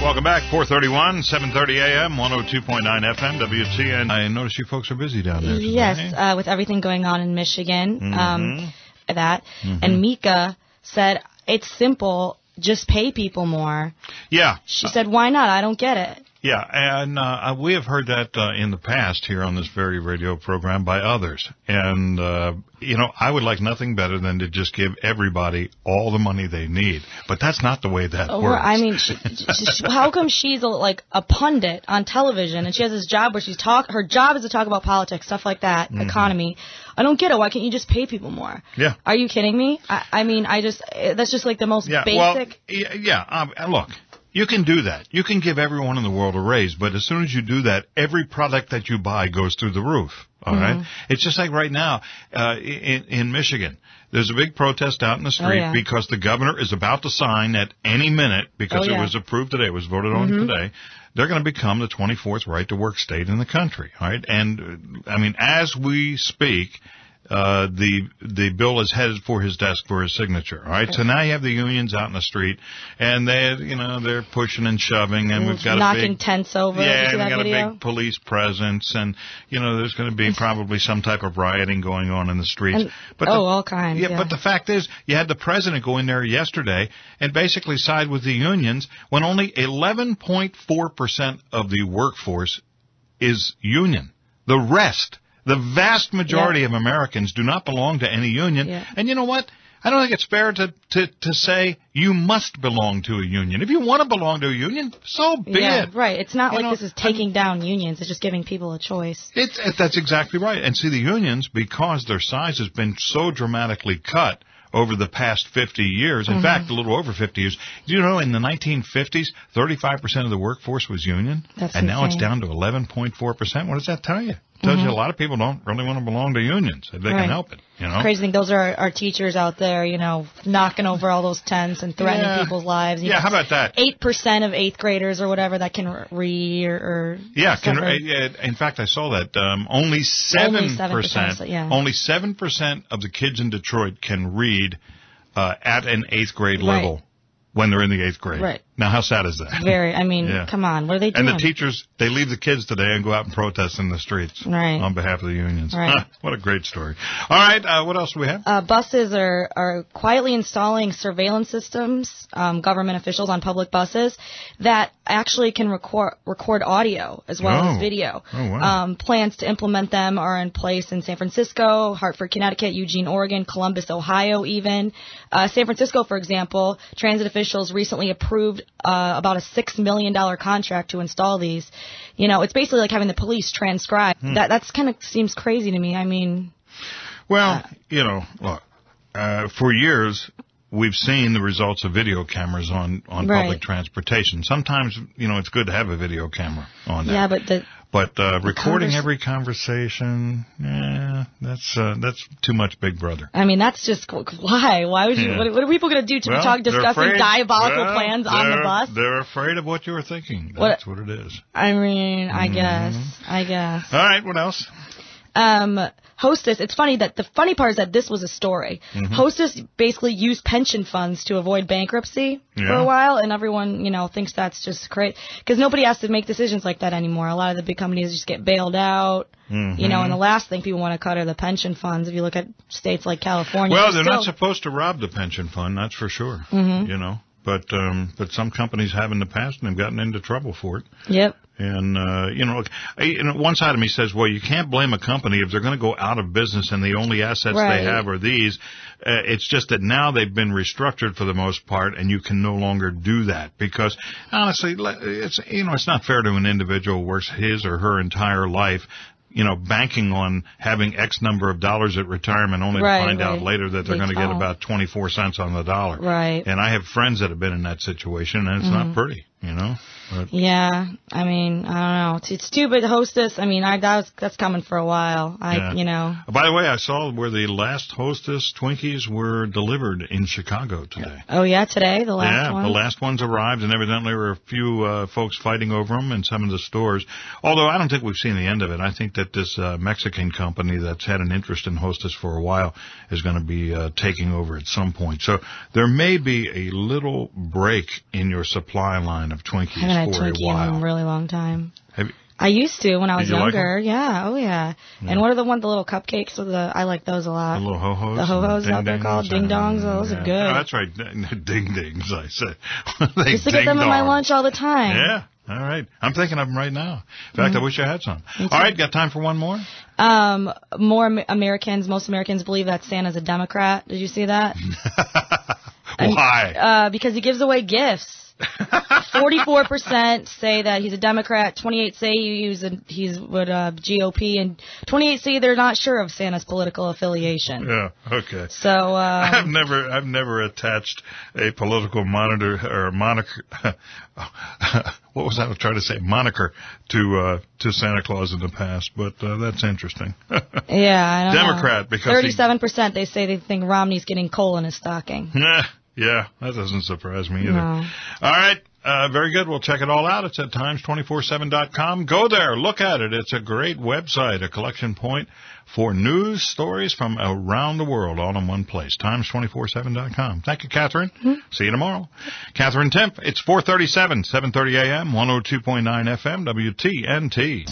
Welcome back. 4:31, 7:30 a.m., 102.9 FM, WTN. I notice you folks are busy down there today. Yes, with everything going on in Michigan. Mm-hmm. And Mika said, it's simple, just pay people more. Yeah. She said, why not? I don't get it. Yeah, and we have heard that in the past here on this very radio program by others. And, I would like nothing better than to just give everybody all the money they need. But that's not the way that works. I mean, how come she's a pundit on television and she has this job where her job is to talk about politics, stuff like that, economy. I don't get it. Why can't you just pay people more? Yeah. Are you kidding me? That's just like the most basic. Well, look. You can do that. You can give everyone in the world a raise, but as soon as you do that, every product that you buy goes through the roof. All right? It's just like right now in Michigan. There's a big protest out in the street because the governor is about to sign at any minute because it was approved today. It was voted on today. They're going to become the 24th right-to-work state in the country. All right? And, I mean, as we speak, the bill is headed for his desk for his signature. All right, so now you have the unions out in the street, and they're pushing and shoving, and we've got knocking tents over. Yeah, and we got a big police presence, and there's going to be probably some type of rioting going on in the streets. All kinds. Yeah, but the fact is, you had the president go in there yesterday and basically side with the unions when only 11.4% of the workforce is union. The rest. The vast majority of Americans do not belong to any union. Yeah. And you know what? I don't think it's fair to say you must belong to a union. If you want to belong to a union, so be it. Right. It's not this is taking down unions. It's just giving people a choice. That's exactly right. And see, the unions, because their size has been so dramatically cut over the past 50 years, in fact, a little over 50 years. Do you know in the 1950s, 35% of the workforce was union? That's and insane. Now it's down to 11.4%. What does that tell you? It tells you a lot of people don't really want to belong to unions if they can help it. Crazy thing. Those are our teachers out there, knocking over all those tents and threatening people's lives. How about that? 8% of 8th graders or whatever that can read or in fact, I saw that only 7%. Only 7% of the kids in Detroit can read at an 8th grade level. When they're in the 8th grade. Right. Now, how sad is that? Very. I mean, come on. What are they doing? And the teachers, they leave the kids today and go out and protest in the streets on behalf of the unions. Right. What a great story. All right. What else do we have? Buses are quietly installing surveillance systems, government officials on public buses, that actually can record audio as well as video. Oh, wow. Plans to implement them are in place in San Francisco, Hartford, Connecticut, Eugene, Oregon, Columbus, Ohio even. San Francisco, for example, transit officials recently approved about a $6 million contract to install these. It's basically like having the police transcribe. That's kind of seems crazy to me. I mean... Well, look, for years... We've seen the results of video cameras on public transportation. Sometimes, it's good to have a video camera on there. Yeah, but recording every conversation, that's too much Big Brother. I mean, that's just why? Why would you? What are people going to do to be discussing diabolical plans on the bus? They're afraid of what you're thinking. That's what it is. I mean, I guess. All right, what else? Hostess, it's funny that the funny part is that this was a story. Hostess basically used pension funds to avoid bankruptcy for a while, and everyone, thinks that's just crazy because nobody has to make decisions like that anymore. A lot of the big companies just get bailed out, and the last thing people want to cut are the pension funds. If you look at states like California, well, they're not supposed to rob the pension fund, that's for sure. But some companies have in the past and have gotten into trouble for it. Yep. And, one side of me says, well, you can't blame a company if they're going to go out of business and the only assets they have are these. It's just that now they've been restructured for the most part and you can no longer do that because, honestly, it's not fair to an individual who works his or her entire life banking on having X number of dollars at retirement only to find out later that they're going to get about 24 cents on the dollar. Right. And I have friends that have been in that situation, and it's not pretty, But, yeah, I mean, I don't know. It's stupid, Hostess. I mean, that's coming for a while. By the way, I saw where the last Hostess Twinkies were delivered in Chicago today. Oh, yeah, today? The last one? Yeah, the last ones arrived, and evidently there were a few folks fighting over them in some of the stores. Although I don't think we've seen the end of it. I think that this Mexican company that's had an interest in Hostess for a while is going to be taking over at some point. So there may be a little break in your supply line fan of Twinkies I haven't had for a Twinkie while. in a really long time. Have you, I used to when I was Did you like younger. Yeah, oh yeah. And what are the little cupcakes with I like those a lot. the little ho-hos? The ho-hos, is that what they're called? Ding-dongs? Those are good. Oh, that's right. Ding-dings, I said. I used to get them in my lunch all the time. Yeah. All right. I'm thinking of them right now. In fact, I wish I had some. All right. Got time for one more? Most Americans believe that Santa's a Democrat. Did you see that? Why? Because he gives away gifts. 44% say that he's a Democrat. 28 say he's with GOP, and 28 say they're not sure of Santa's political affiliation. Yeah. Okay. So I've never attached a political moniker or moniker. What was I trying to say? Moniker to Santa Claus in the past, but that's interesting. Yeah, I don't Democrat know. because 37% they say they think Romney's getting coal in his stocking. Yeah, that doesn't surprise me either. No. All right, very good. We'll check it all out. It's at times247.com. Go there, look at it. It's a great website, a collection point for news stories from around the world, all in one place. Times247.com. Thank you, Catherine. See you tomorrow. Katherine Timpf. It's 4:37, 7:30 a.m., 102.9 FM, WTNT.